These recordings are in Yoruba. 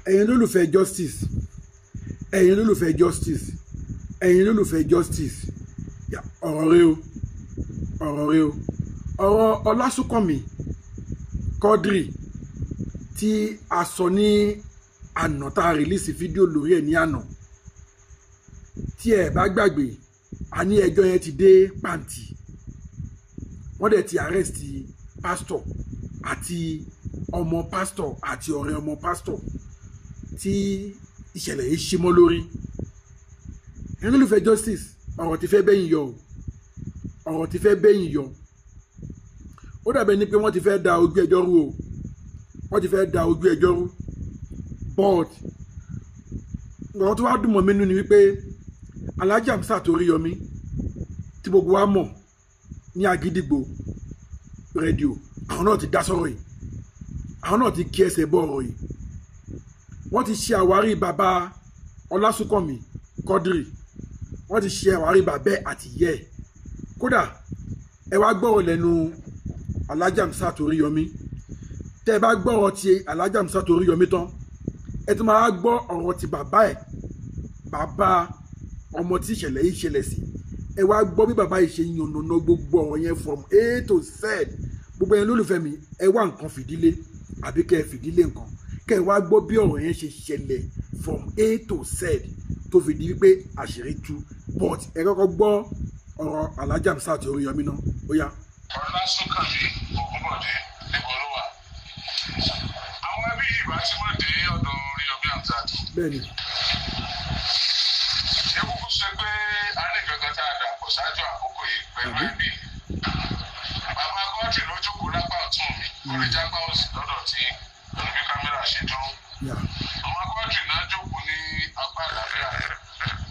ẹ̀yin lólùfẹ́ justice ẹ̀yin lólùfẹ́ justice ẹ̀yin lólùfẹ́ justice ọ̀rọ̀ rẹ o ọ̀rọ̀ Ọlásùnkànmí Quadri tí a sọ ní àná tá a rìlíìsì fídíò lórí ẹ̀ ní àná tí ẹ bá gbàgbé a ní ẹjọ́ yẹn ti dé pàǹtì wọ́n dẹ̀ ti arrest pastor àti ọmọ pastor àti ọ̀rẹ́ ọmọ pastor tí ìṣẹ̀lẹ̀ yìí ṣe mọ́ lórí ẹ̀yin lólùfẹ́ justice ọ̀rọ̀ ti fẹ́ bẹ́yìn yọ ọ̀rọ̀ ti fẹ́ bẹ́yìn yọ ó dàbẹ̀ ni pé wọ́n ti fẹ́ da ojú ẹjọ́ rú o wọ́n ti fẹ́ da ojú ẹjọ́ rú but ọ̀rọ̀ tó wá dùn mọ́ mi nínú ni wípé Alhaji Hamzat Oríyọmí tí gbogbo wa mọ̀ ní Agídìgbò rédíò àwọn náà ti dá sọ̀rọ̀ yìí àwọn náà ti kí ẹsẹ̀ bọ̀ ọ̀rọ̀ yìí wọ́n ti ṣe àwárí bàbá Ọlásùnkànmí Quadri wọ́n ti ṣe àwárí bàbẹ́ àti ìyẹ́ ẹ̀ kódà ẹ wá gbọ́rọ̀ lẹ́nu Alhaji Hamzat Oríyọmí tẹ́ ẹ bá gbọ́rọ̀ ti Alhaji Hamzat Oríyọmí tán ẹ tún máa gbọ́ ọ̀rọ̀ ti bàbá ẹ̀ bàbá ọmọ tí ìṣẹ̀lẹ̀ yìí ṣẹlẹ̀ sí ẹ wá gbọ́ bí bàbá yìí ṣe yànnàná gbogbo ọ̀rọ̀ yẹn from A to Z gbogbo yẹn lólùfẹ́ mi ẹ wá nǹkan fìdílé àbí kẹ́ ẹ fìdílé nǹkan kẹ́ ẹ wá gbọ́ bí ọ̀rọ̀ yẹn ṣe ṣẹlẹ̀ from A to Z tó fi di wípé àṣírí tú but ẹ kọ́kọ́ gbọ́ ọ̀rọ̀ Alhaji Hamzat Oríyọmí náà ó yá. Ọlásùnkànmí Ògúnbọ̀dé níbo ló wà àwọn ẹbí ìbá tí wọ́n dé ọ̀dọ̀ Oríyọmí Hamzat. bẹ́ẹ̀ni. ekúkú ṣe pé a ní gangan tá a dà pọ̀ ṣáájú àkókò yìí pẹ̀lú ẹbí bàbá Quadri ló jókòó lápá ọ̀tún mi orí jápá òsì lọ́dọ̀ tí pẹ̀lú bí kámẹ́rà ṣe dúró. àwọn Quadri náà jókòó ní apá àlàáfíà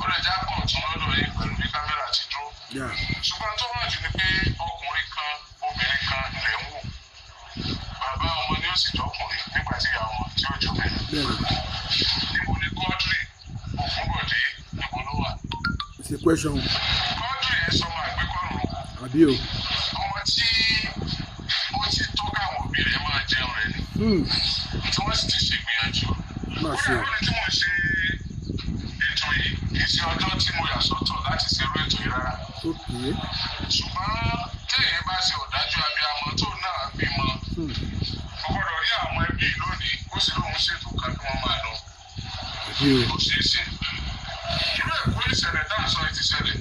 orí jápá ọ̀tún lọ́dọ̀ yìí pẹ̀lú bí kámẹ́rà ti dúró. ṣùgbọ́n tó hàn jù ni pé ọkùnrin kan obìnrin kan lẹ̀ ń wò bàbá ọmọ ni ó sì jọkùnrin nígbà tí ìyá wọn tí ó jọ bẹ́ẹ̀. níbo ni Quadri Ògúnbọ̀dé níbo ló wà. it's a question. Quadri ẹ̀ sọmọ àgbékọ̀rọ̀ àbí o. ọmọ tí ó ti tó káwọn òbí rẹ̀ máa jẹun rẹ̀ ni tí wọ́n sì ti ṣègbìyànjú. ó dàbí ẹni tí mo ṣe ètò yìí kì í ṣe ọjọ́ tí mo yà sọ́tọ̀ láti ṣe irú ètò yìí rárá. ṣùgbọ́n téèyàn bá ṣe ọ̀dájú abiyamọ tó náà bímọ kò gbọ́dọ̀ rí àwọn ẹbí lónìí ó sì lóun ṣètò kan kí wọ́n máa lọ. kò ṣeé ṣe. irú ẹ̀kọ́ ìṣẹ̀lẹ̀ náà sọ ti ṣẹlẹ̀.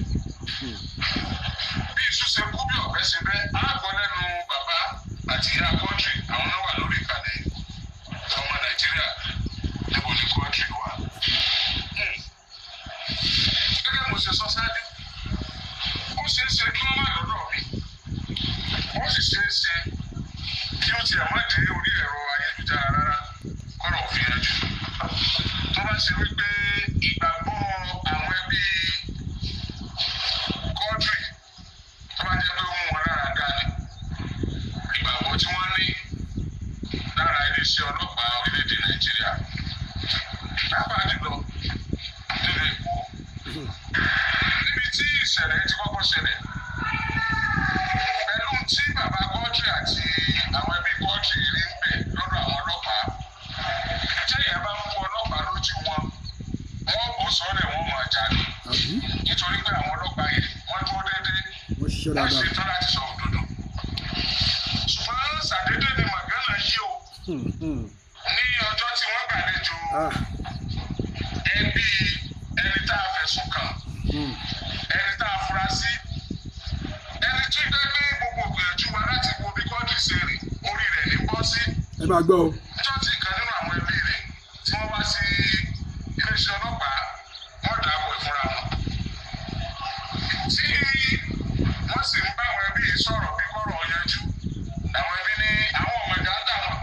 bí iṣu ṣe kú bí ọ̀bẹ ṣe bẹ́ àgbọ̀ lẹ́nu bàbá àti ìyá Quadri àwọn náà wà lórí ìkàlẹ̀ ọmọ Nàìjíríà níbo ni Quadri wà. gẹ́gẹ́ mo ṣe sọ sáájú ó ṣeé ṣe kí wọ́n má lọ́dọ̀ mi ó sì ṣeé ṣe kí ó tiẹ̀ má dé orí ẹ̀rọ ayélujára rárá kọ́nà òfin yanjú. tó bá ṣe wípé ìgbàgbọ́ àwọn ẹbí Quadri tó bá jẹ́ pé ó mú wọn lára dání ìgbàgbọ́ tí wọ́n ní lára iléeṣẹ́ ọlọ́pàá orílẹ̀-èdè Nàìjíríà pàápàá jùlọ nínú Èkó níbi tí ìṣẹ̀lẹ̀ ti kọ́kọ́ ṣẹlẹ̀ pẹ̀lú tí bàbá Quadri àti àwọn ẹbí Quadri rí ń bẹ̀ lọ́dọ̀ àwọn ọlọ́pàá jẹ́yìn bá ń mú ọlọ́pàá lójú wọn wọ́n bò sọ́lẹ̀ wọ́n máa jáde nítorí pé àwọn ọlọ́pàá yìí wọ́n dúró déédéé wọ́n ṣe tán láti sọ òdodo ṣùgbọ́n ṣàdédé ni màgánà yí o ní ọjọ́ tí wọ́n gbàlejò ẹbí ẹni tá a fẹ̀sùn kàn ẹni tá a fura sí ẹni tó dé pé gbogbo ìgbìyànjú wa láti wo bí Quadri ṣe rìn orí rẹ̀ ní bọ́ sí. ẹ máa gbọ́ o. ọjọ́ tí ìkan nínú àwọn ẹbí rẹ̀ tí wọ́n wá sí iléeṣẹ́ ọlọ́pàá wọ́n dàbọ̀ ìfúnra wọn. tí wọ́n sì ń bá àwọn ẹbí yìí sọ̀rọ̀ bí kọ́rọ̀ yanjú àwọn ẹbí ní àwọn ọmọ ìjà ń dà wọ́n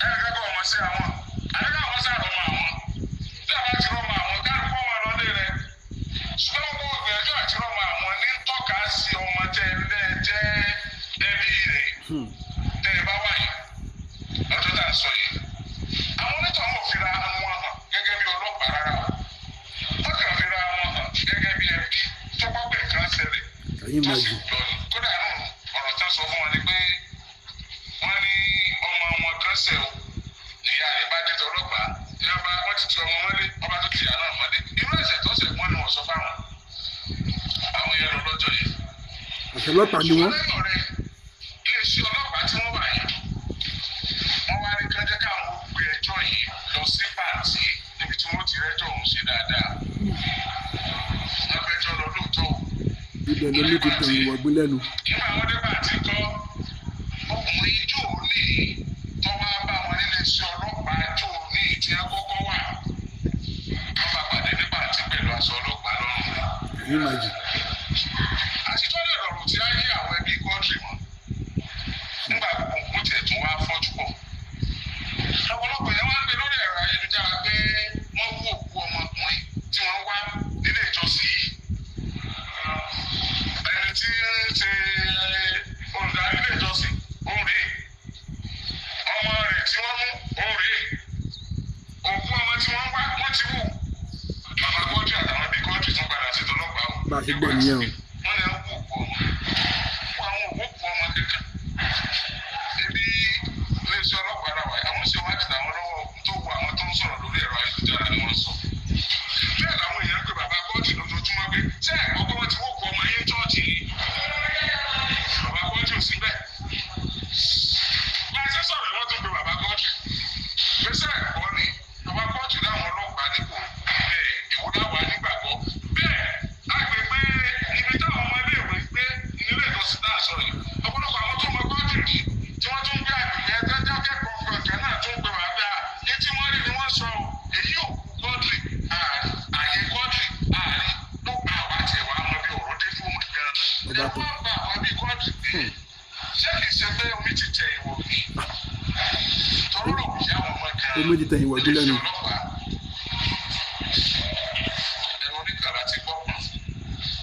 ẹnì kẹ́kọ̀ọ́ ọmọ sí àwọn àdéhùn àwọn sàrọ̀ mọ́ àwọn tí a bá ti rọ́ mọ́ àwọn kálukú ọmọ lọ́lé rẹ̀ ṣùgbọ́n gbogbo ìgbìyànjú àti rọ́ mọ́ àwọn ní tọ́ka sí ọmọ tẹ́ ẹ jẹ́ ẹbí rẹ̀ tẹ́ ẹ bá wáyé lọ́jọ́ tá a sọ yìí àwọn onítọ̀ wọn ò fira wọn hàn gẹ́gẹ́ bí ọlọ́pàá rárá wọ́n kàn fira wọn hàn gẹ́gẹ́ bí ẹbí tó gbọ́gbẹ́ kan ṣẹlẹ̀ tó sì lọ ní kódà nù ọ̀rọ̀ tán sọ fún wọn ni pé wọ́n ní ọmọ wọn kan ṣẹ̀ o níyà rẹ̀ bá dé tọlọ́pàá ìyá bá wọ́n ti ọmọ mọ́lé ọba tó ti yà náà mọ́lé inú ẹ̀sẹ̀ tó ṣẹ̀ wọ́n ni wọ́n sọ fáwọn àwọn yẹn lọ lọ́jọ́ yẹn. ọ̀ṣọ́lọ́pàá ni wọ́n. lẹ́yìn ọ̀rẹ́ iléeṣẹ́ ọlọ́pàá tí wọ́n wà yẹn wọ́n wá ní kánjẹ́ káwọn gbé ẹjọ́ yìí lọ sí pàǹtí níbi tí wọ́n ti rẹ́jọ́ òun ṣe dáadáa. wọ́n gbẹ́jọ́ lọ lóòótọ́. ibẹ̀ ló ní ti tẹ̀yìn wọ̀gbìn lẹ́nu. nígbà wọn dé pàǹtí kọ́ ọkùnrin ijó ní tọ́wọ́ bá wọn nílé iṣẹ́ ọlọ́pàá ijó ní ìtì àkọ́kọ́ wà. wọ́n bá pàdé ní pàǹtí pẹ̀lú aṣọ ọlọ́pàá lọ́rùn. èyí máa jì. àtijọ́ lè rọrùn tí a yé àwọn ẹbí kọ́ńtì wọn. nígbà gbogbo nǹkan tiẹ̀ tún wá fọ́jú pọ̀. ọ̀pọ̀lọpọ̀ yẹn wá ń gbé lórí ẹ̀rọ ayélujára pé wọ́n wú òkú ọmọkùnrin tí wọ́n wá nílé ìjọsìn yìí. ẹni tí ń ṣe olùdarí ilé ìjọsìn òun rèé ọmọ rẹ̀ tí wọ́n mú òun rèé òkú ọmọ tí wọ́n wá wọ́n ti wù. bàbá kọ́ńtì àtàwọn ẹbí kọ́ńtì tún padà sí tọlọ́pàá o. bá a ṣe gbọ́ nìyẹn o. wọ́n ní wọ́n wú òkú ọmọ àwọn òkú ọmọ kankan. ebi iléeṣẹ́ ọlọ́pàá ara wa àwọn ṣe wájú àwọn lọ́wọ́ tó wù àwọn tó ń sọ̀rọ̀ lórí ẹ̀rọ ayélujára ni wọ́n sọ. bẹ́ẹ̀ làwọn èèyàn pé bàbá kọ́ọ̀tì lójoojúmọ́ pé ṣé ẹ̀kọ́ wọn ti wọ́pọ̀ ọmọ yín chọ́ọ̀chì ni bàbá kọ́ọ̀tì ò sí bẹ́ẹ̀. bá a ṣe sọ̀rọ̀ wọ́n tún pe bàbá kọ́ọ̀tì pé ṣé ẹ̀kọ́ ni bàbá kọ́ọ̀tì láwọn ọlọ́pàá nípò bẹ́ẹ̀ ìwúdáwà nígbàgbọ́ bẹ́ẹ̀ agbègbè ibi táwọn ọmọ iléèwé gbé nílé ìjọsìn náà sọ yìí ọ̀pọ̀lọpọ̀ àwọn tó mọ kọ́ọ̀tì rí tí wọ́n tún gbé agbègbè ẹgbẹ́ kẹ́kọ̀ọ́ kọ̀ọ̀kan náà tún gbé wá bẹ́ẹ̀ ní tí wọ́n rí ni wọ́n sọ èyí ò kọ́ọ̀tì àyè kọ́ọ̀tì àárín tó gba àwa tiẹ̀ wá mọ bí ọ̀rọ̀ dé fún ọmọ ìgbà ẹ̀ wọ́n gba àwọn bí kọ́ọ̀tì pé ṣé kìí ṣe pé omi ti tẹ ìwọ̀ mi tọ́lọ́ kò yá wọn mọ́ gan-an omi ti tẹ ìwọ̀ bí lẹ́nu. ẹ̀rọ oníkà láti gbọ́ pọ̀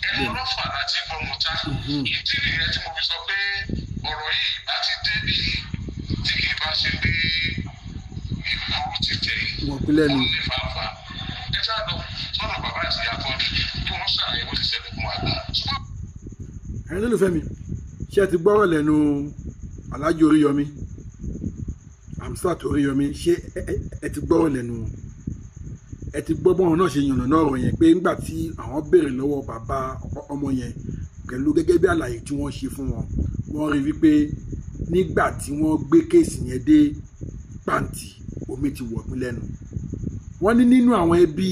ẹ̀rọ ọlọ́fà láti gbọ́ mu ta ìdí nìyẹn tí mo fi sọ pé ọ̀rọ̀ yìí bá ti dé bí tí kì í bá ṣe pé ìkúrú ti tẹ̀ ìwọ̀ bí lẹ́nu. ní fàáfàá ẹ já lọ sọ́nà bàbá àti ìyá kọ́ọ̀dù kí wọ́n ṣàlàyé bó ti ṣẹlẹ̀ fún wa gan. ẹ̀yin lólùfẹ́ mi ṣé ẹ ti gbọ́rọ̀ lẹ́nu Alhaji Oríyọmí Hamzat Oríyọmí ṣé ẹ ti gbọ́rọ̀ lẹ́nu wọn ẹ ti gbọ́ bọ́n náà ṣe yànnà náà ọ̀rọ̀ yẹn pé nígbà tí àwọn béèrè lọ́wọ́ bàbá ọmọ yẹn pẹ̀lú gẹ́gẹ́ bí àlàyé tí wọ́n ṣe fún wọn wọ́n rí wípé nígbà tí wọ́n gbé kéèsì yẹn dé pàǹtì omi ti wọ̀gbìn lẹ́nu wọ́n ní nínú àwọn ẹbí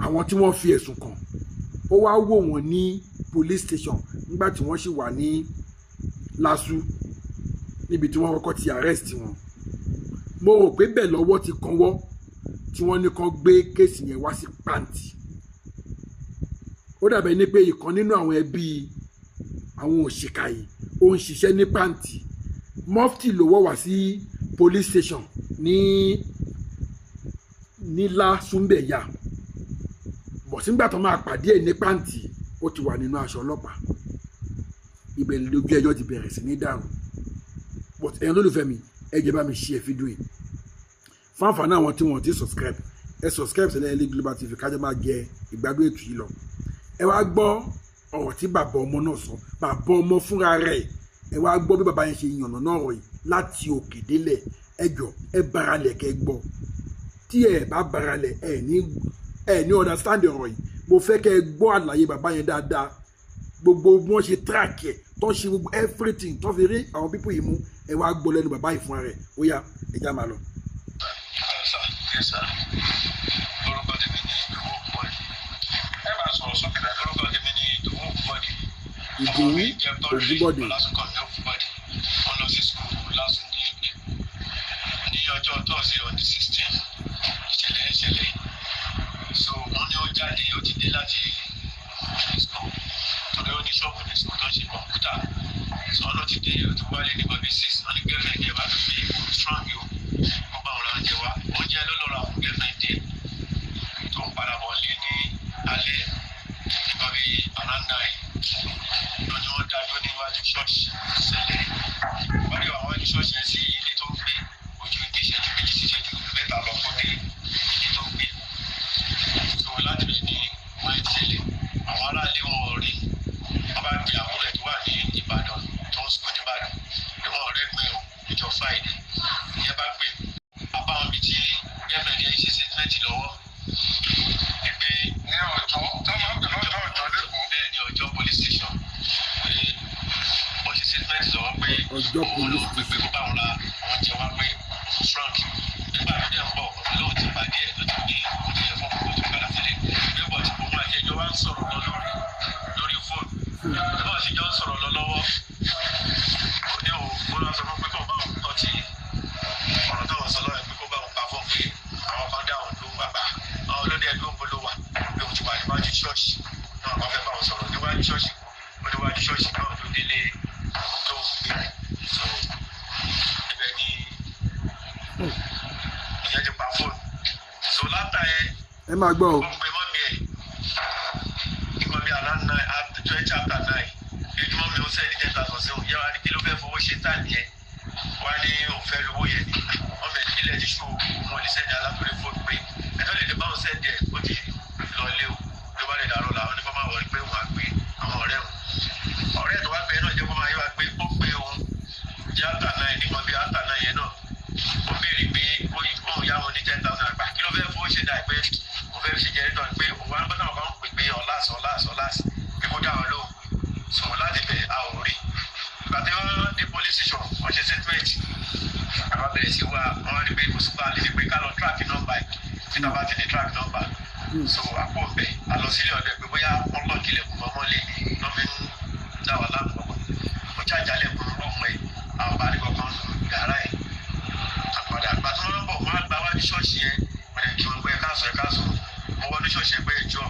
àwọn tí wọ́n fi ẹ̀sùn kàn ó wá wò wọ́n ní police station nígbà tí wọ́n sì wà ní LASU níbi tí wọ́n kọ́kọ́ ti arrest wọn mo rò pé bẹ́ẹ̀ lọ́wọ́ ti kanwọ́ tí wọ́n ní kàn gbé kéèsì yẹn wá sí pàǹtì ó dàbẹ̀ ní pé ìkan nínú àwọn ẹbí àwọn òṣìkà yìí ó ń ṣiṣẹ́ ní pàǹtì mọ́fìtì ló wọ́ wá sí police station ní LASUmbẹ̀yà bọ̀ sígbà tó máa pàdé ẹ̀ ní pàǹtì ó ti wà nínú aṣọ ọlọ́pàá ibẹ̀ lójú ẹjọ́ ti bẹ̀rẹ̀ sí ní dàrú but ẹ̀yin lólùfẹ́ mi ẹ jẹ́ bá mi share fídíò yìí fáǹfààní àwọn tí wọ́n ti subscribe ẹ subscribe sílẹ̀ LA Global TV kájọ máa jẹ ìgbádùn ètò yìí lọ ẹ wá gbọ́ ọ̀rọ̀ tí bàbá ọmọ náà sọ bàbá ọmọ fúnra rẹ̀ ẹ wá gbọ́ bí bàbá yẹn ṣe yànnà náà rọ̀ yìí láti òkè délẹ̀ ẹ jọ ẹ baralẹ̀ kẹ́ gbọ́ tí ẹ bá baralẹ̀ ẹ ní understand ọ̀rọ̀ yìí mo fẹ́ kẹ́ gbọ́ àlàyé bàbá yẹn dáadáa gbogbo bí wọ́n ṣe track ẹ̀ tó ṣe gbogbo everything tó fi rí àwọn pípọ̀ yìí mú ẹ wá gbọ́ lẹ́nu bàbá yìí fúnra rẹ̀ ó yá ẹ já máa lọ. orúkọ tèmi ni Ìdòwú Ògúnbọ̀dé ẹ máa sọ̀rọ̀ sókè náà orúkọ tèmi ni Ìdòwú Ògúnbọ̀dé Ìdòwú Ògúnbọ̀dé Ọlásùnkànmí Ògúnbọ̀dé wọn lọ sí skul LASU ní ọjọ́ tọ́sí on the 16 ìṣẹ̀lẹ̀ so wọ́n ní ó jáde ó ti dé láti skul torí ó ní ṣọ́ọ̀bù ní skul tó ń ṣe kọ̀ǹpútà so wọ́n lọ ti dé ó ti wálé ní bọ́bí 6 wọ́n ní gẹ́fẹ̀ẹ́ ní ẹ̀ bá fi fi strong yóò wọ́n bá wọn lọ jẹ wá oúnjẹ ló lọ́ra fún gẹ́fẹ̀ẹ́ dé tó ń padà bọ̀ lé ní alẹ́ nípa bí àràǹdà yìí lọ ni wọ́n dájọ́ níwájú ṣọ́ọ̀ṣì ṣẹlẹ̀ wọ́n rí àwọn ẹni ṣọ́ọ̀ṣì yẹn sí ilé tó ń gbé ojú ìdí ìṣẹ́jú méjì sí ìṣẹ́jú mẹ́ta lọ kó dé ilé tó ń gbé tó láti rẹ̀ ní wọ́n ń ṣẹlẹ̀ àwọn aráàlú wọn rí wọ́n bá gbé àwọn rẹ̀ tó wà ní Ìbàdàn tó ń sùn ní Ìbàdàn pé wọ́n rẹ́ pé ìjọ Friday ìyẹn bá wọn sọ lọ́wọ́ pé kó bá wọn pa fún pé àwọn kan dáhùn ló ń bàbá àwọn olóde ẹ̀dùn ń bolo wà pé òun ti wà níwájú ṣọ́ọ̀ṣì náà wọ́n fẹ́ bá wọn sọ̀rọ̀ níwájú ṣọ́ọ̀ṣì náà ló délé tó ń gbé so ibẹ̀ ni ìyẹn ti pa fóònù so látà ẹ máa gbọ́ o. ó ń pe mọ́mí ẹ̀ ìgbọ́n bí aláǹnà 12 chapter 9 ìdúmọ̀ mi ó sẹ́ni 10,000 sí òun yẹ wá ní kí ló fẹ́ fowó ṣe tà nìyẹn wá ní òun fẹ́ lówó yẹn ni ọmọ ẹ̀ nílẹ̀ ti ṣó wọn lè sẹ́ni alápèrè fóònù pé ẹ̀tọ́ lè dé báwọn sẹ́ni ẹ̀ ó ti lọ lé o ló bá lè dàrọ́ làwọn ní kó máa wọlé pé òun á gbé àwọn ọ̀rẹ́ òun ọ̀rẹ́ tó wá pẹ́ náà jẹ́ kó máa yẹ wá pé ó pé òun jẹ́ àtà náà nígbà bí àtà náà yẹn náà ó béèrè pé òun yá wọn ní 10,000 àgbà kí ló fẹ́ fowó ṣe dà pé òun fẹ́ ṣe jẹ́ nítorí pé òun wá bá náà kàn pè pé ọ̀làs pé kó dá wọn lóhùn sọ̀rọ̀ láti bẹ̀ a ò rí ìgbà tí wọ́n dé police station wọ́n ṣe statement àwọn bẹ̀rẹ̀ sí wa wọ́n rí pé kò sí bá a lè fi pé ká lọ track number tí tá a bá ti lè track number so àpò bẹ̀ a lọ sílé ọ̀dọ̀ pé bóyá wọ́n lọ kílẹ̀ kù mọ́mọ́ lé ní wọ́n fi ń dá wa láàmú ọkọ̀ mo ṣàjálẹ̀ kù rúùmù ẹ̀ àwọn bá rí kankan yàrá ẹ̀ àpàdà àgbà tí wọ́n bọ̀ wọ́n á gba wájú ṣọ́ọ̀ṣì yẹn wọ́n lè kí wọn pé ká sọ mo wọ́n ní ṣọ́ọ̀ṣì ẹgbẹ́ ìjọ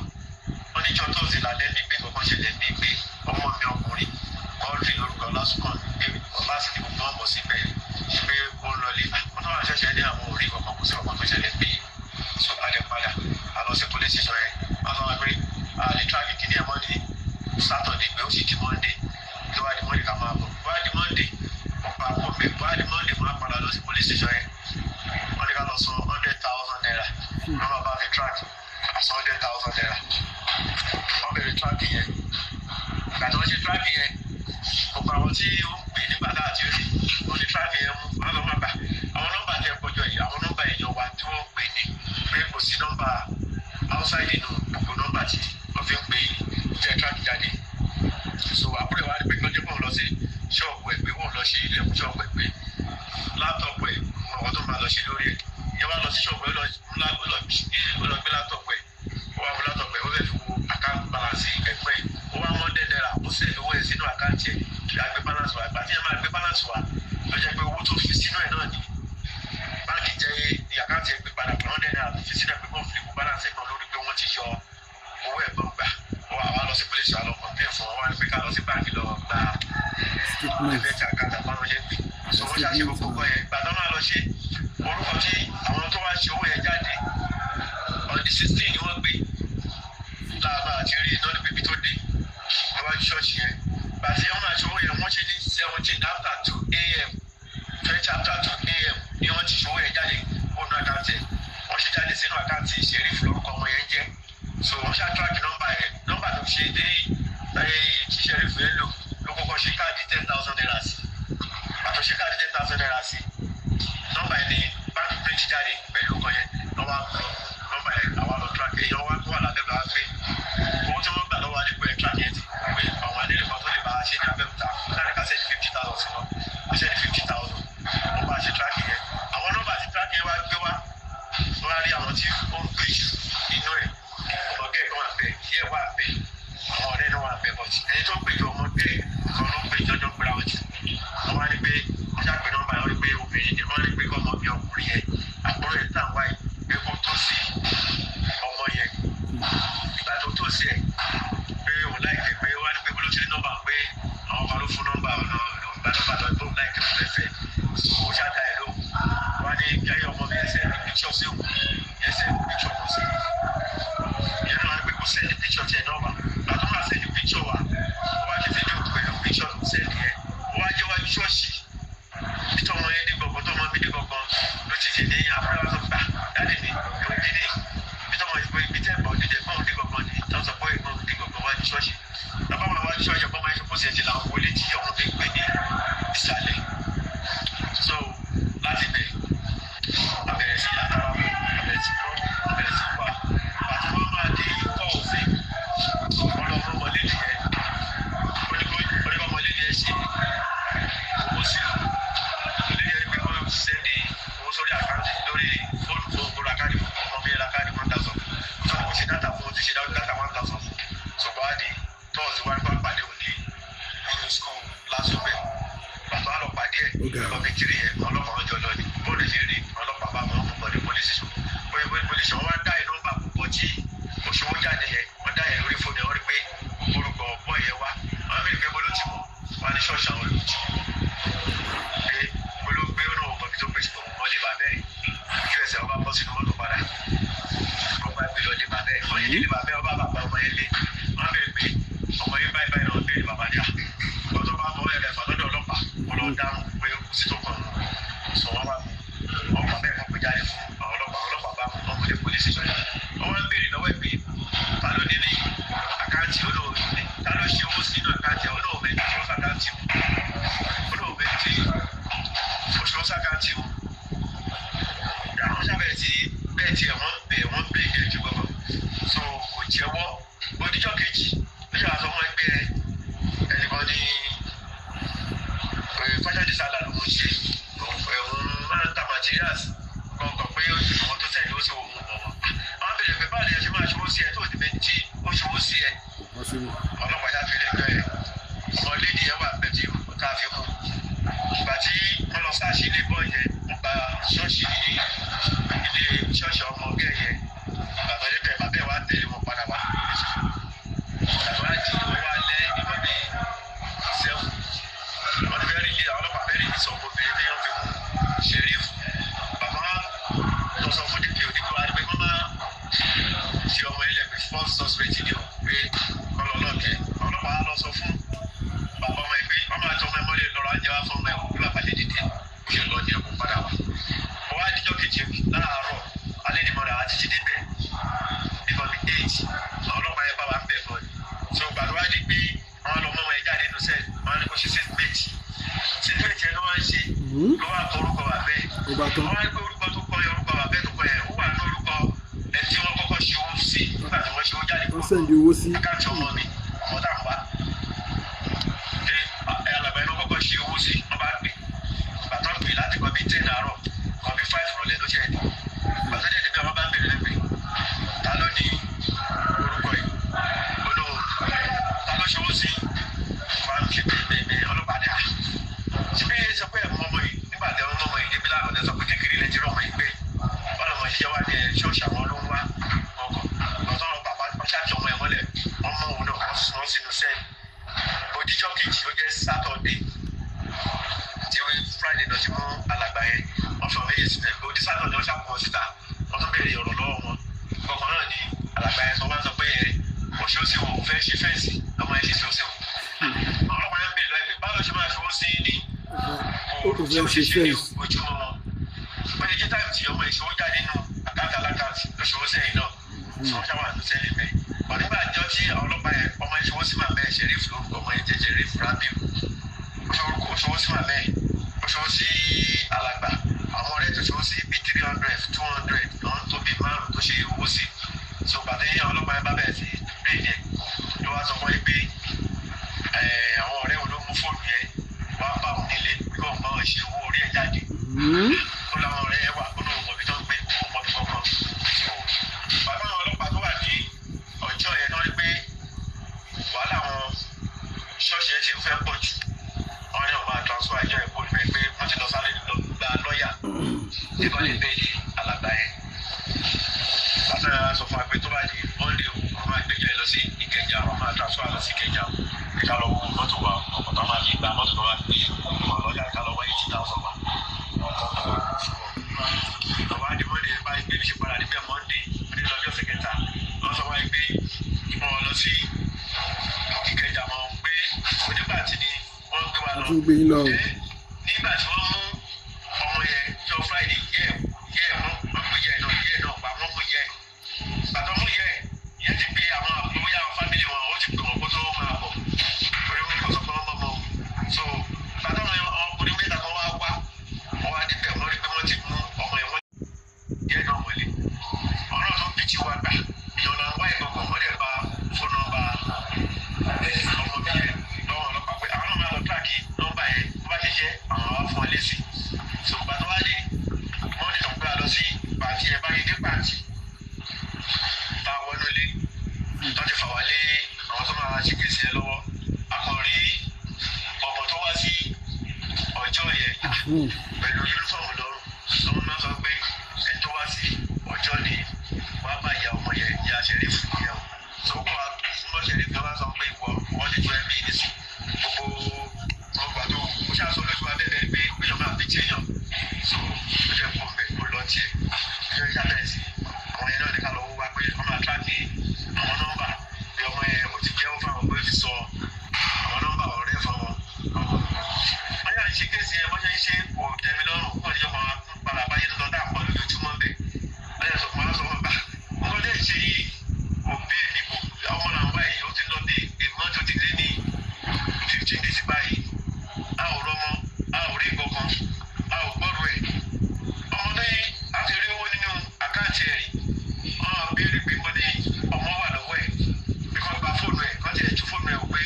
wọ́n ní jọ́ tóòsì lálẹ́ ní pé kankan ṣẹlẹ̀ ní pé ọmọ mi ọkùnrin wọ́n rí lórúkọ lásìkò pé ọba sì ti gbogbo ọmọ síbẹ̀ pé ó ń lọlé wọ́n tó wà ṣẹ̀ṣẹ̀ ní àwọn orí kankan kò sí ọkàn tó ṣẹlẹ̀ pé so alẹ́ padà a lọ sí police station yẹn wọ́n sọ wọn pé a lè track kìíní ẹ̀ mọ́ ní Saturday pé ó sì di Monday tó wá di Monday ká máa bọ̀ wá di Monday ọ̀pá àpò mi wá di Monday máa padà lọ sí police station yẹn wọ́n ní ká lọ sọ 100,000 naira wọ́n máa bá fi track àṣọ 100,000 naira wọ́n bẹ̀rẹ̀ track yẹn ìgbà tí wọ́n ṣe track yẹn gbogbo àwọn tí ó ń pè nígbà tá àti rí wọ́n ní track yẹn mú wọ́n lọ́ máa bà àwọn nọ́mbà tẹ kọjọ yìí àwọn nọ́mbà èèyàn wa tí wọ́n ń pè ní pé kò sí nọ́mbà outside nínú gbogbo nọ́mbà tí wọ́n fi ń pè jẹ́ track jáde so àbúrò wa ni pé kí wọ́n jẹ́ kó lọ sí ṣọ́ọ̀bù ẹ̀ pé wọ́n lọ sí ilé ẹ̀kọ́ ṣọ́ọ̀bù ẹ̀ pé láptọ̀pù ẹ̀ ọkọ̀ tó máa lọ sí lórí ẹ̀ ìyẹn wá lọ sí ṣọ́ọ̀bù ẹ̀ lọ gbé láptọ̀pù ẹ̀ ó wá wo láptọ̀pù ẹ̀ ó fẹ́ fi wo account balance ẹ̀gbẹ́ ẹ̀ ó wá mọ́ dẹ́dẹ́ra ó sì owó ẹ̀ sínú àkáǹtì ẹ̀ kí a gbé balance wa ìgbà tí ẹ máa gbé balance wa ló jẹ́ pé owó tó fi sínú ẹ̀ náà ni báńkì jẹ́ ní àkáǹtì ẹ̀ gbé padà pé wọ́n dẹ́dẹ́ra fi sínú ẹ̀ pé wọ́n fi kú balance ẹ̀ náà lórí pé wọ́n ti yọ owó ẹ̀ gbọ́n gbà ó wá lọ sí police wa lọ complain fún wọn wá ní pé ká lọ sí báńkì lọ gba ẹgbẹ́ tí àkáǹtì àpamọ́ yẹn gbé so wọ́n ṣàṣe gbogbo yẹn ìgbà tó máa lọ ṣe orúkọ tí àwọn tó wá ṣe owó yẹn jáde on the 16 ni wọ́n gbé láàbà àti rí iná ní bíbí tó dé níwájú ṣọ́ọ̀ṣì yẹn bàtí wọ́n máa ṣe owó yẹn wọ́n ṣe ní 17 after 2 a.m. 20 after 2 a.m. ni wọ́n ti ṣe owó yẹn jáde fóònù àkáǹtì ẹ̀ wọ́n ṣe jáde sínú àkáǹtì Sheriff lórúkọ ọmọ yẹn jẹ́ so wọ́n ṣe àtúrákì nọ́mbà yẹn nọ́mbà tó ṣe dé tí Sheriff yẹn lò ló kọ́kọ́ ṣe káàdì 10,000 naira sí àtọ̀ ṣe káàdì 10,000 naira sí nọ́mbà yẹn ni báńkì print jáde pẹ̀lú ọkọ yẹn lọ́wọ́ nọ́mbà yẹn àwọn lọ track èèyàn wá tó wà lábẹ́bẹ̀ wá pé owó tí wọ́n gbà lọ́wọ́ adégbè track yẹn ti pé àwọn adélèkọ́ tó lè bá a ṣe ní abẹ́òkúta láti ká sẹ́ni 50,000 sí wọn àṣẹ ní 50,000 wọ́n bá a ṣe track yẹn àwọn nọ́mbà tí track yẹn wá gbé wá wọ́n á rí àwọn tí ó ń pè jù nínú ẹ̀ ọ̀gá ẹ̀ kan wà bẹ́ẹ̀ yẹ́ wà bẹ́ẹ̀ àwọn ọ̀rẹ́ náà wà bẹ́ẹ̀ bọ̀ ẹni tó ń pè jù ọmọdé kan ló ń pè jọjọ́ pé àwọn jù wọ́n á rí pé wọ́n ṣàpè nọ́mbà yẹn wọ́n rí pé obìnrin wọ́n rí pé kọ́ ọmọ bí ọkùnrin yẹn àbúrò ẹ̀ tàn wáyé pé kó tó sí ọmọ yẹn ìgbà tó tó sí ẹ̀ pé òun láìpẹ́ pé wọ́n á ní pé bó ló ti rí nọ́mbà pé àwọn kan ló fún nọ́mbà ọ̀nà ìgbà nọ́mbà tó tó láìpẹ́ fẹ́fẹ́ ó ṣàtà ẹ̀ ló wọ́n á ní kí ayé ọmọ mi ẹsẹ̀ ní píkṣọ̀ sí òun ẹsẹ̀ ní píkṣọ̀ kò sí ìyẹn náà wọ́n á ní pé kó sẹ́ni píkṣọ̀ tiẹ̀ náà wà látọ́ máa sẹ́ni píkṣọ̀ wà ó wá ti fídíò pẹ̀lú píkṣọ̀ sẹ́ni yẹn ó wá jẹ́ wájú ṣọ́ọ̀ṣì bí tọmọ yẹn dé gbọ̀ngàn tọmọ mi dé gbọ̀ngàn ló ti ṣe ní àbúrò àwọn sọ̀gbà dáàdì mi ló ń dídé bí tọmọ yẹn ibi tẹ́ ẹ̀gbọ́n dídé gbọ́n dé gbọ̀ngàn ní tọ́ sọ pé ẹ̀gbọ́n dé gbọ̀ngàn wájú ṣọ́ọ̀ṣì lọ́pọ̀ máa wájú ṣọ́ọ̀ṣì ọ̀pọ̀ máa ń ṣe kó sì ẹ̀ ti làwọn wọlé tí ọ̀hún fi ń gbé ní ìsàlẹ̀ so láti bẹ̀ abẹ̀rẹ̀ sí àtàwọn ilé bàbá ọba bàbá ọmọ ilé wọn bẹ̀rẹ̀ pé ọmọ yẹn báyìí báyìí náà bẹ̀rẹ̀ bàbá ní à ọjọ́ bá fọwọ́ ẹ̀rẹ̀ fà lọ́dọ̀ ọlọ́pàá wọn lọ dáhùn pé kò sí tó kàn sọ wọn wá ọkọ̀ bẹ́ẹ̀ fún péjáde fún àwọn ọlọ́pàá bá fún ọmọdé pólísì sọ̀rọ̀ wọn wá ń béèrè lọ́wọ́ ẹ̀ pé ta ló ní àkáǹtì olóòrùn ní ta ló ṣe owó sínú àkáǹtì olóòrùn ní òṣùwọ̀n àkáǹtì olóòrùn tí òṣùwọ̀n àkáǹtì àwọn sábẹ̀ tí bẹ́ẹ̀ tiẹ̀ wọ́n bẹ̀ ní ẹ̀jú gbọ́gbọ́ so kò jẹ́wọ́ oníjọ́ kejì níjọ́ àtọ́ wọn ẹgbẹ́ ẹnìkan ní fashion designer ló ń ṣe òun máa ń ta materials kọ̀ọ̀kan pé àwọn tó tẹ̀lé ó sì wọ́n mú wọn àwọn bẹ̀rẹ̀ pé báyìí ẹ ṣe máa ṣòwò sí ẹ tó ti bẹ tí ó ṣòwò sí ẹ ọlọ́pàá yá fi lè gbẹ ọmọ lédi ẹ wà bẹ tí ká fi mú ìgbà tí wọ́n lọ sáàṣì ilé bọ́ yẹn wọ́n gba ṣọ́ọ̀ṣì ní ilé ṣọ́ọ̀ṣì ọmọ gẹ̀ẹ́yẹ bàbá ẹ̀bẹ̀ bàbá ẹ̀ wá tẹ̀lé wọn padà wá bàbá àti ìwé wa lẹ́ ìwọ̀n ní sẹ́wọ̀n wọ́n ti fẹ́ẹ́ rí àwọn ọlọ́pàá fẹ́ẹ́ rí ìsọ̀ ọmọbìnrin ní wọ́n fi mú ṣẹ̀rífù bàbá lọ sọ fún dp òdìgbò wa pé wọ́n máa ṣe ọmọ ilẹ̀ pé first suspect ni o pé kọ́lọ́ lọ́ọ̀kẹ́ ọlọ́pàá lọ sọ fún bàbá ọmọ ẹgbẹ́ wọ́n máa tọ́ ọmọ ẹmọ́ lè lọ́rọ̀ ajẹ́ wá fún ọmọ ẹ̀kọ́ bí bàbá lè dìde ó ṣe lọ ní ẹ̀kọ́ padà wá. mo wá díjọ́ kejì láàárọ̀ alẹ́ ni mo rà á títí débẹ̀ nípa mi 8 àwọn ọlọ́pàá yẹn bá wa ń bẹ̀ fún ẹ. so gbàdúrà di pé àwọn ọmọ ọmọ ẹ jáde nínú sẹ́ẹ̀ wọ́n ní kó ṣe statement yẹn ló wá ń ṣe ló wá kọ orúkọ bàbẹ́ wọ́n wá ní pé orúkọ tó kọ yẹn orúkọ bàbẹ́ tó kọ yẹn ó wà ní orúkọ ẹni tí wọ́n kọ́kọ́ ṣe owó sí nígbà tí wọ́n ṣe owó jáde kúrò àkáǹtì ọmọ mi ọmọ tá à ń wá alàgbà iná kọ́kọ́ ṣe owó sí wọ́n bá gbé bàtọ́ gbé láti kọ́ bí 10 àárọ̀ kọ́ bí 5 rọ̀lẹ́ ló ṣe ẹ̀dí bàtọ́ jẹ́ ẹ̀dí wọ́n bá ń bèrè lẹ́gbẹ̀ẹ́ ta ló ní orúkọ yìí olóhùn ta ló ṣe owó sí wọ́n á ṣe bẹ́ẹ̀ ọlọ́pàá dẹ́ síbí sọ pé ẹ̀mú ọmọ yìí nígbà tí ọmọ ọmọ yìí débi láàbọ̀ lẹ́sọ̀ pé kékeré lẹ́tí rọ̀ ọmọ yìí pé wọ́n lọ́mọ ṣiṣẹ́ wá ní ṣọ́ọ̀ṣì àwọn ló ń wá ọkọ̀ lọ́tọ́ bàbá ṣáàtì ọmọ ẹ̀ mọ́lẹ̀ ọmọ òun náà wọ́n sínú sẹ́ẹ̀ òjíjọ́ kejì ó jẹ́ sátọ̀dé tí wọ́n friday náà ti mú alàgbà yẹn wọ́n fi ọmọ yẹn sílẹ̀ òdi sátọ̀dé wọ́n ṣàpọ̀ síta wọ́n tún bẹ̀rẹ̀ ọ̀rọ̀ lọ́wọ́ wọn kọ̀ọ̀kan náà ni alàgbà yẹn sọ wá sọ pé oṣù ó sì wò ó fẹ́ ṣe fẹ́ǹsì ọmọ yẹn ṣe sí ó sì wò àwọn ọmọ yẹn bẹ̀rẹ̀ lọ́wọ́ báwo ṣe máa fi ó sí ní tí ó ṣe ṣe ní ojúmọ́ wọn wọ́n ti jẹ́ táìmù tí ọmọ ìṣòwò jáde nínú àkáǹtì alákáǹtì lóṣòwò sẹ́yìn náà tí wọ́n ṣàwọn àtúnṣe bẹ́ẹ̀ wọ́n nígbà àjọ tí àwọn ọlọ́pàá yẹn ọmọ ìṣòwò sí màmá ẹ̀ ṣẹ̀rífù lórúkọ ọmọ yẹn jẹ́ ṣẹ̀rífù rábíù òṣòwò sí màmá ẹ̀ òṣòwò sí alàgbà àwọn ọ̀rẹ́ tó ṣòwò sí bíi 300 200 lọ́n tó bíi 5 tó ṣe owó sí so gbàdé àwọn ọlọ́pàá yẹn bá bẹ̀rẹ̀ sí bẹ́ẹ̀ yẹn ló wá sọ fún yín pé àwọn ọ̀rẹ́ òun ló mú fóònù yẹn wá bá òun nílé bí wọ́n bá wọn ṣe owó orí ẹ̀ jáde ó láwọn ọ̀rẹ́ yẹn wà ó lóun mọ̀ bí tó ń gbé òun mọ̀ bí kankan bàbá àwọn ọlọ́pàá tó wà ní ọjọ́ yẹn náà rí pé wàhálà àwọn ṣọ́ọ̀ṣì yẹn ti ń fẹ́ pọ̀ jù wọ́n ní ọ̀gbà transfer ìjọ ẹ̀kọ́ ìfẹ́ pé wọ́n ti lọ sáré gba lọ́ọ̀yà nígbà lè bẹ́ẹ̀ alàgbà yẹn bàtà sọ fún wa pé tó bá di monday wọ́n máa gbéjọ ẹ̀ lọ sí ìkẹjà wọ́n máa transfer lọ sí ìkẹjà ìka lọ wọ mọ́tò wa ọkọ̀ tó máa fi gba mọ́tò tó máa fi ọlọ́yà ìka lọ wọ 80,000 wa ọba di monday báyìí pé bí ṣe padà níbẹ̀ monday ní lọ́jọ́ sẹ̀kẹta wọ́n sọ wáyé pé wọ́n lọ sí ìkẹjà mọ́ pé onígbà tí ni wọ́n gbé wa lọ nígbà tí wọ́n mú ọmọ yẹn jọ friday yẹ wọ́n mú yẹ náà pa wọ́n mú yẹ bàtọ́ mú yẹ ti pé àwọn àbúrò àwọn fámìlì wọn ó ti pè wọ́n kó tó máa bọ̀ orí wọn kò sọ pé wọ́n mọ̀ so bàtọ́ wọn ọkùnrin mẹ́ta kan wá wọ́n wá débẹ̀ wọ́n rí pé wọ́n ti mú ọmọ yẹn wọ́n yẹ náà wọlé ọ̀rọ̀ tó bí ti wá gbà ìyọ̀nà wáyé gbọ̀ngàn wọ́n lè ba fóònù nọ́mbà ọmọ mi yẹn lọ́wọ́ ọlọ́pàá pé àwọn náà máa lọ tíráàkì nọ́mbà yẹn wọ́n bá ṣe jẹ́ àwọn wá fún ọ lésì so gbàtọ́ wá dé wọ́n ní tọ́gbà lọ sí pàǹtí ẹ̀ báyìí dé pàǹtí tá a wọnú lé tó ti fà wá lé àwọn tó máa ṣe gbèsè ẹ lọ́wọ́ akọ̀rí ọmọ tó wá sí ọjọ́ yẹn pẹ̀lú yúnífọ̀mù lọ́rùn lọ́wọ́ náà sọ pé ẹni tó wá sí ọjọ́ ni wàá bá ìyá ọmọ yẹn ìyá ṣẹ̀rífù yẹn o tó kọ́ ọmọ ṣẹ̀rífù náà wá sọ pé wọ́n ti tó ẹ̀mí nísì gbogbo ọgbà tó ó ṣàṣọ lójú abẹ́rẹ́ pé péyàn máa fi jẹyàn so ó jẹ́ kó bẹ̀ kó lọ tiẹ̀ ó jẹ́ yàtọ̀ sí àwọn yẹn náà ní ká lọ́wọ́ wá pé wọ́n máa tíráàkì àwọn nọ́mbà bí ọmọ yẹn kò ti jẹ́wọ́ fáwọn pé ti sọ àwọn nọ́mbà ọ̀rẹ́ fáwọn. wọ́n yà ń ṣe kéèsì ẹ̀ bọ́n ṣe ń ṣe kò tẹ́mi lọ́rùn kó ìjọ máa padà báyé lọ́dọ̀ dá àpọ̀ lójoojúmọ́ bẹ̀. wọ́n yà sọ fún wọn bá nǹkan lè ṣe yìí òbí ni ọmọ náà báyìí ó ti lọ bí ìgbọ́n tó ti dé ní 15 days báyìí. a ò rọmọ a ò rí gbọ̀ngàn a ò gbọ́dọ̀ ẹ̀. ọmọdé a ti rí owó nínú àkáǹtì ẹ̀ wọ́n á béèrè pé mo ní ọmọ wà lọ́wọ́ ẹ̀ bí wọ́n gba fóònù ẹ̀ kọ́ ti ẹ̀ ju fóònù ẹ̀ pé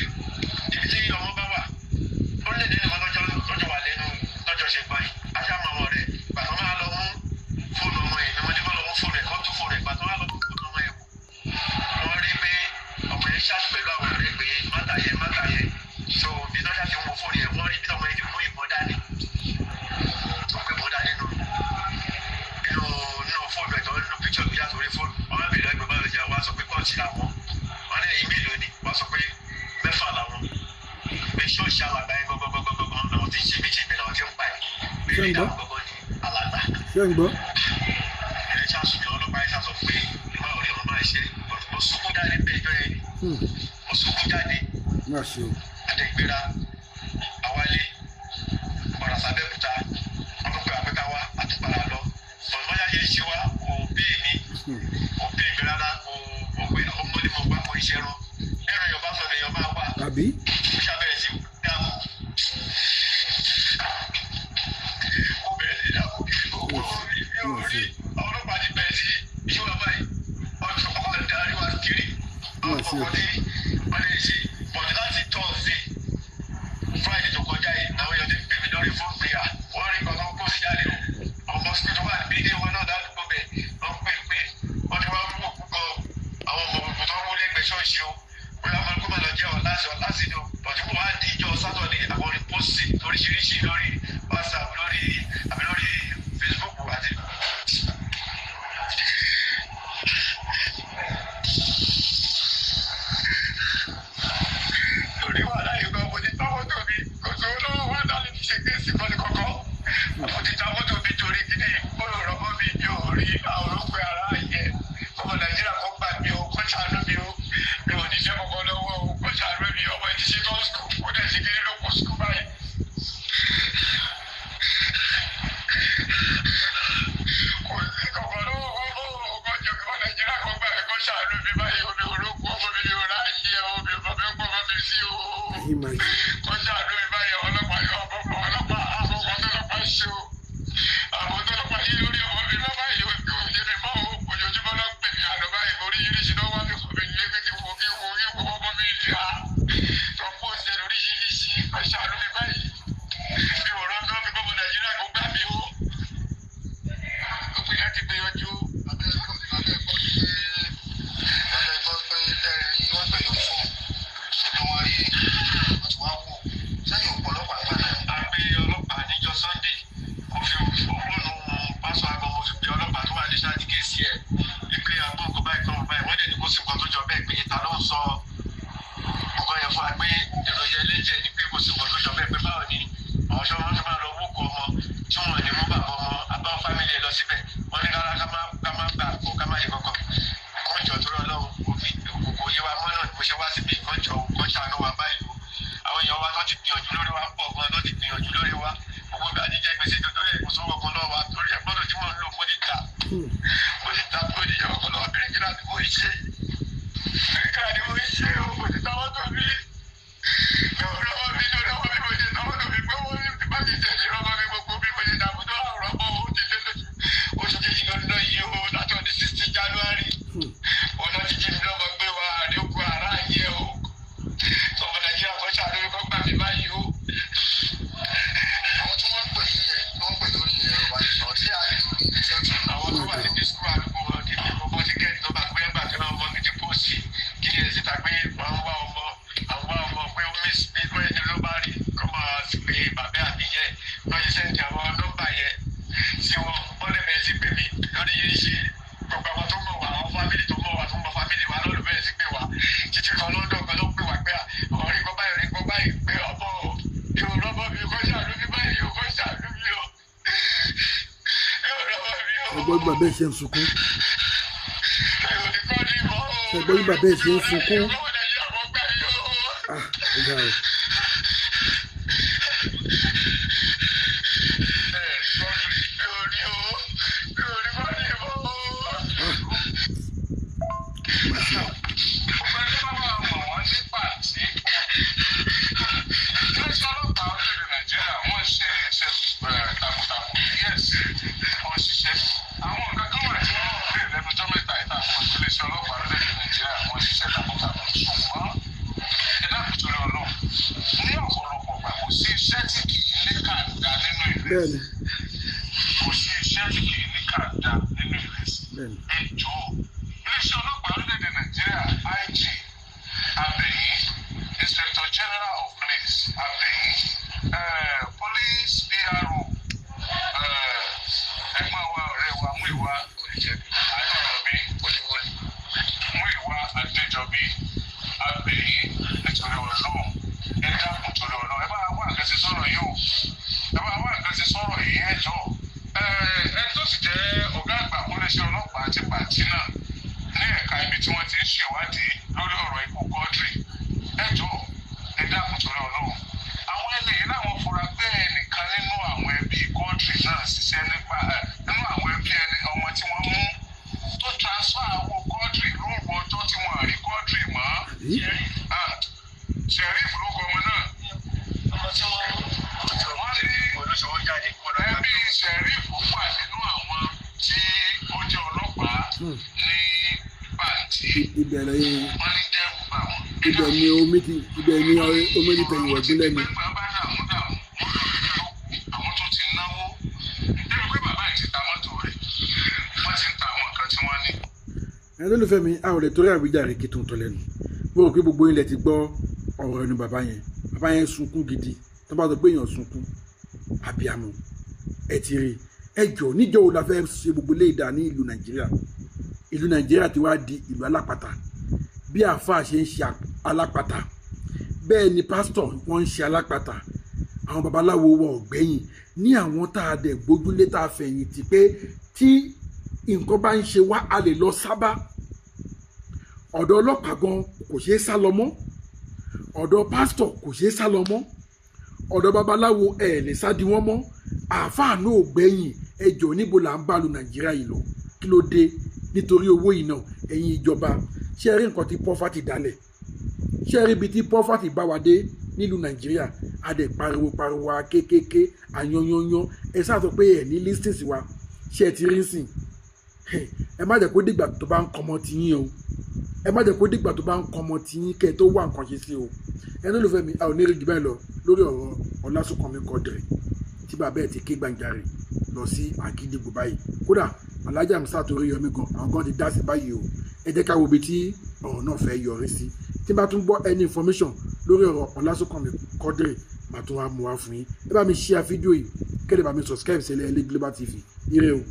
ibi tí ọmọ bá wà ó lè dé ìwọ lọ́jọ́ wà lẹ́nu lọ́jọ́ ṣe gbọ́n yìí ajá mọ ọmọ rẹ̀ gbàtọ́ máa lọ mú fóònù ọmọ ẹ̀ ní wọ́n ní kọ́ lọ mú fóònù ẹ̀ kọ́ tún fóònù ẹ̀ gbàtọ́ máa lọ mú fóònù ọmọ ẹ̀ wò wọ́n rí pé ọmọ ẹ̀ ṣáàtì pẹ̀lú àwọn ọ̀rẹ́ pé mátà yẹ so bí lọ́jà ti mú fóònù ẹ̀ wọ́n rí bí ọmọ ẹ̀ ti mú ìbọn dání wọ́n gbé ìbọn dání nínú fóònù ẹ̀ tó nínú píkṣọ̀ bí yàtọ̀ orí fóònù wọ́n á bèèrè ẹgbẹ́ bá lọ́jà wá sọ pé kọ́ọ̀tì làwọn wọ́n ní ìmílò ni wọ́n sọ pé 6 làwọn pé ṣọ́ọ̀ṣì alàgbà yẹn gbọ́gbọ́gbọ́gbọ́gbọ́ làwọn ti ń ṣe méjì ìbẹ̀rẹ̀ wọn ti ń pa ẹ̀ pé ìdá gbọ́gbọ́ ni alàgbà. ṣé ń gbọ́. ẹ̀rẹ́ ṣáàṣùmí ọlọ́pàá yẹn sọ pé ìmọ̀ ọ̀rẹ́ ọmọ máa ṣe mo sunkún jáde pẹ̀jọ́ yẹn mo sunkún jáde àdẹ̀gbéra àwálé ọ̀rọ̀ sábẹ́kúta ọdún pé àpẹta wa àtúpalà lọ bọ̀dọ̀bọ́yá yẹn ṣe wá òbí mi rárá òpè ọmọ ní mo gbà mọ iṣẹ́ rán ẹ̀rọ yọba sọ̀rọ̀ yọba wà àbí ó ṣàbẹ̀rẹ̀ sí dáàbò ó bẹ̀rẹ̀ sí dáàbò orí ọlọ́pàá ti bẹ̀rẹ̀ sí ìṣúra báyìí ọdún ọkọ̀ darí wa kiri ọkọ̀ tí wọ́n lè ṣe bọ̀dọ̀ láti tọ́ọ̀sì Friday tó kọjá yìí làwọn èèyàn ti ń pè mí lórí fóònù pé wọ́n rí nǹkan tó ń kó sí jáde o ọmọ sípítù wà níbi ilé wọn náà ládùúgbò bẹ̀ wọ́n pè pé wọ́n ti wá mú òkú kan àwọn ọmọ òkú tó ń wọlé ẹgbẹ́ ṣọ́ọ̀ṣì o bóyá wọn kó máa lọ jẹ́ ọ̀làsì ni o bọ̀dé kó wá di ìjọ sátọ̀dé àwọn rìpọ́sì lóríṣiríṣi lórí WhatsApp lórí Facebook àti. lórí wàhálà yìí gan mo ti táwọn tó mi kò tó lọ́wọ́ wá dálé ti ṣe kéèsì kan ní kọ̀kọ́ mo ti táwọn tó mi torí kíní olùrọ̀ mọ́ mi ní orí àwọn olóògbé ara yẹ ọmọ Nàìjíríà kó gbà mí o kó ṣàánú mi o mi ò ní fẹ́ kọ́kọ́ lọ́wọ́ o kó ṣàánú mi ọmọ ẹ̀ ti ṣe tó skul ó dẹ̀ ṣe kí ló kó skul báyìí. kò sí kọ́kọ́ lọ́wọ́ ọkọ̀ jù ọmọ Nàìjíríà kó gbà mí kó ṣàánú mi báyìí omi olóko ọmọ mi ní ọ̀rá yẹ omi ọmọ mi gbọ́ mi sí o kó ṣàánú mi báyìí ọlọ́pàá ṣe o àwọn tó lọ́pàá yìí lórí ọmọ mi bá báyìí òye mi mọ́ ojoojúmọ́ ló ń pè mí àlọ́ báyìí orí iríṣi náà wá ní ọmọ mi lé pé kí wo ọmọ mi yá tó ń pọ̀ sí oríṣiríṣi kó ṣàánú mi báyìí mi ò rán mi bọ́mọ Nàìjíríà kó gbà mí o. ó pè é ti gbìyànjú abẹ́ gbọ́ pé ẹ̀rí wọ́n pè é fún ọdún wọn rí ọtún wá wò sẹ́yìn ọ̀pọ̀lọpọ̀ àgbàdo. a gbé ọlọ́pàá níjọ́ Sunday mo fi fóònù pásọ àgọ́ mo fi pe ọlọ́pàá tó wà ní sáà ní kéésì ẹ̀ ìpè àgbọ̀ nǹkan báyìí kan báyìí wọ́n dẹ̀ ní kó sì nǹkan tó jọ bẹ́ẹ̀ pé ta ló ń sọ nǹkan yẹn fún wa pé ìròyìn ẹlẹ́jẹ̀ ni pé kò sí nǹkan tó jọ bẹ́ẹ̀ pé báwo ni àwọn ṣọ́ wọn fi máa lọ wókò ọmọ tí wọ́n ní mú bàbá ọmọ àbáwọn fámìlì ẹ̀ lọ síbẹ̀ wọ́n ní rárá ká má gbà kó ká má yẹ kankan kó jọ tó rọ lọ́wọ́ kò yé wa mọ́ náà ni mo ṣe wá síbi kó jọ kó ṣàánú wa báyìí àwọn èèyàn wa tó ti gbìyànjú lórí wa pọ̀ gan tó ti gbìyànjú lórí wa gbogbo ìgbà jíjẹ gbèsè tó tó yẹ kó sówó kan lọ́wọ́ wa torí ẹgbọ́dọ̀ tí wọ́n ń lò mo ti ta mo ti yẹ ọkọ lọ́wọ́ bẹ̀rẹ̀ kíra ni mo ń ṣe o mo ti ta mọ́tò mi lọ́wọ́ mi mo ti ta mọ́tò mi pé wọ́n ti bá ti tẹ̀lé lọ́wọ́ mi gbogbo bí mo ti ta mọ́tò àrùn ọmọ o ti lé oṣù kejì lọ́dún yìí o láti ọdún 16 January ọ̀nà jíjí mi lọ́mọ gbé wa àdéhùn ara yẹ o ọmọ Nàìjíríà kọ́ ṣàlóyè kọ́ gbà mí báyìí o. àwọn tí wọ́n pè yín yẹn tó ń pè lórí ẹ̀rọ wa ní sọ̀rọ̀ tí a lè rí ìṣẹ́jú. àwọn tó wà níbi sukùl àdúgbò wọn kì í fi gbogbo ti kẹ́ẹ̀tì tó bá gbé ẹgbàá tí wọ́n mọ ní ti pósì kí ni èsì ta pé wọ́n wá ọmọ pé ó miss bí wọ́n ẹni ló bá rí kọ́ máa fi pé bàbá àbíyẹ lọ́yẹ̀ sẹ́ńtì àwọn nọ́mbà yẹn sí wọ́n lè bẹ̀rẹ̀ sí pè mí lórí yìí ṣe gbogbo àwọn tó mọ̀ wá àwọn fámìlì tó mọ̀ wá tó mọ̀ fámìlì wa lọ́dún bẹ̀rẹ̀ sí pè wá títí kan lọ́dún kan ló pè wá pé ọ̀rí kan báyìí pé ọmọ yóò rọ́bọ̀ mi kó ṣàánú mi báyìí yóò kó ṣàánú mi o yóò rọ́bọ̀ mi o. ọgbọ́n gbà bẹ́ẹ̀ ṣe ń sunkún. mi ò ní kọ́ ní ìmọ̀ o ẹgbẹ́ yìí bàbá ẹ̀ ṣe ń sunkún. Ọ̀gá o. Bẹ́ẹ̀ni. Kò sí iṣẹ́ tí kì í ní kàdá nínú ìrẹsì. Ẹjọ́ iléeṣẹ́ ọlọ́pàá orílẹ̀-èdè Nàìjíríà IG abẹ̀yìn Inspector General of Police abẹ̀yìn Police PRO ẹ̀gbọ́n wa ọ̀rẹ́ wa Múyìwá Adéjọbí abẹ̀yìn nítorí Ọlọ́run ẹ dákun torí Ọlọ́run ẹ bá wá nǹkan ṣe sọ̀rọ̀ yìí o ẹ bá wá nǹkan ṣe sọ̀rọ̀ yìí ẹ jọ ẹ tó sì jẹ́ ọ̀gá àgbà fúnléṣẹ́ ọlọ́pàá àti pàtí náà ní ẹ̀ka ibi tí wọ́n ti ń ṣèwádìí lórí ọ̀rọ̀ ikú Quadri ẹ jọ ẹ dákun torí Ọlọ́run àwọn eléyìí láwọn fura pé ẹnìkan nínú àwọn ẹbí Quadri náà ṣiṣẹ́ nípa nínú àwọn ẹbí ọmọ tí wọ́n mú tó transfer owó Quadri lóòrùn ọjọ́ tí wọ́n rí Quadri mọ́ Sheriff ló kọ ọmọ náà wọ́n ní ẹbí Sheriff wà nínú àwọn tí ó jẹ́ ọlọ́pàá ní pàǹtí ibẹ̀ ni ibẹ̀ ni omi ti tẹ̀yìn wọ̀gbìn lẹ́nu. àwọn tó ti náwó débi pé bàbá yìí ti ta mọ́tò rẹ̀ wọ́n ti ń ta àwọn nǹkan tí wọ́n ní. ẹ lólùfẹ́ mi a ò lè torí àwíjàre kí tó ń tọ́ lẹ́nu mo rò pé gbogbo ilẹ̀ ti gbọ́ ọ̀rọ̀ ẹnu bàbá yẹn sunkún gidi tó bá sọ pé èèyàn sunkún àbíamọ ẹ ti rí ẹjọ́ níjọ́ wo la fẹ́ ṣe gbogbo ilé ìdá ní ìlú Nàìjíríà ti wá di ìlú alápatà bí àáfàá ṣe ń ṣe alápatà bẹ́ẹ̀ ni pásítọ̀ wọ́n ń ṣe alápatà àwọn babaláwo wọ ọ̀gbẹ́yìn ní àwọn tá a dẹ̀ gbójúlé tá a fẹ̀yìntì pé tí nǹkan bá ń ṣe wá a lè lọ sábà ọ̀dọ̀ ọlọ́pàá gan kò ṣeé sá lọ mọ́ ọ̀dọ̀ pásítọ̀ kò ṣeé sá lọ mọ́ ọ̀dọ̀ babaláwo ẹ̀ lè sá di wọ́n mọ́ àáfàá náà ò gbẹ̀yìn ẹjọ́ níbo là ń bá lu Nàìjíríà yìí lọ kí ló dé nítorí owó iná ẹ̀yin ìjọba ṣé ẹ rí nǹkan tí pọ́fàtì dálẹ̀ ṣé ẹ rí ibi tí pọ́fàtì bá wa dé nílùú Nàìjíríà a dẹ̀ pariwo kéékèèké àyanyanyan ẹ sáà sọ pé ẹ ní lísìsì wa ṣé ẹ ti rí sìn ẹ má jẹ́ kó dìgbà tó bá ń kọmọ tiyín o ẹ má jẹ́ kó dìgbà tó bá ń kọmọ tiyín kẹ́ ẹ tó wà nǹkan ṣe sí o ẹni olùfẹ́ mi a ò ní rí jù bẹ́ẹ̀ lọ lórí ọ̀rọ̀ Ọlásùnkànmí Quadri tí bàbá ẹ̀ ti ké gbàǹjarè lọ sí Àgídìgbò báyìí kódà Alhaji Hamzat Oríyọmí gan àwọn kan ti dá sí báyìí o ẹ jẹ́ ká wo ibi tí ọ̀rọ̀ náà fẹ́ yọrí sí tí bá tún gbọ́ any information lórí ọ̀rọ̀ Ọlásùnkànmí Quadri màá tún wá mú wá fún yín ẹ bá mi share fídíò yìí kẹ́lẹ́ bá mi subscribe sí Ẹlẹ́gìlíbà TV ire o.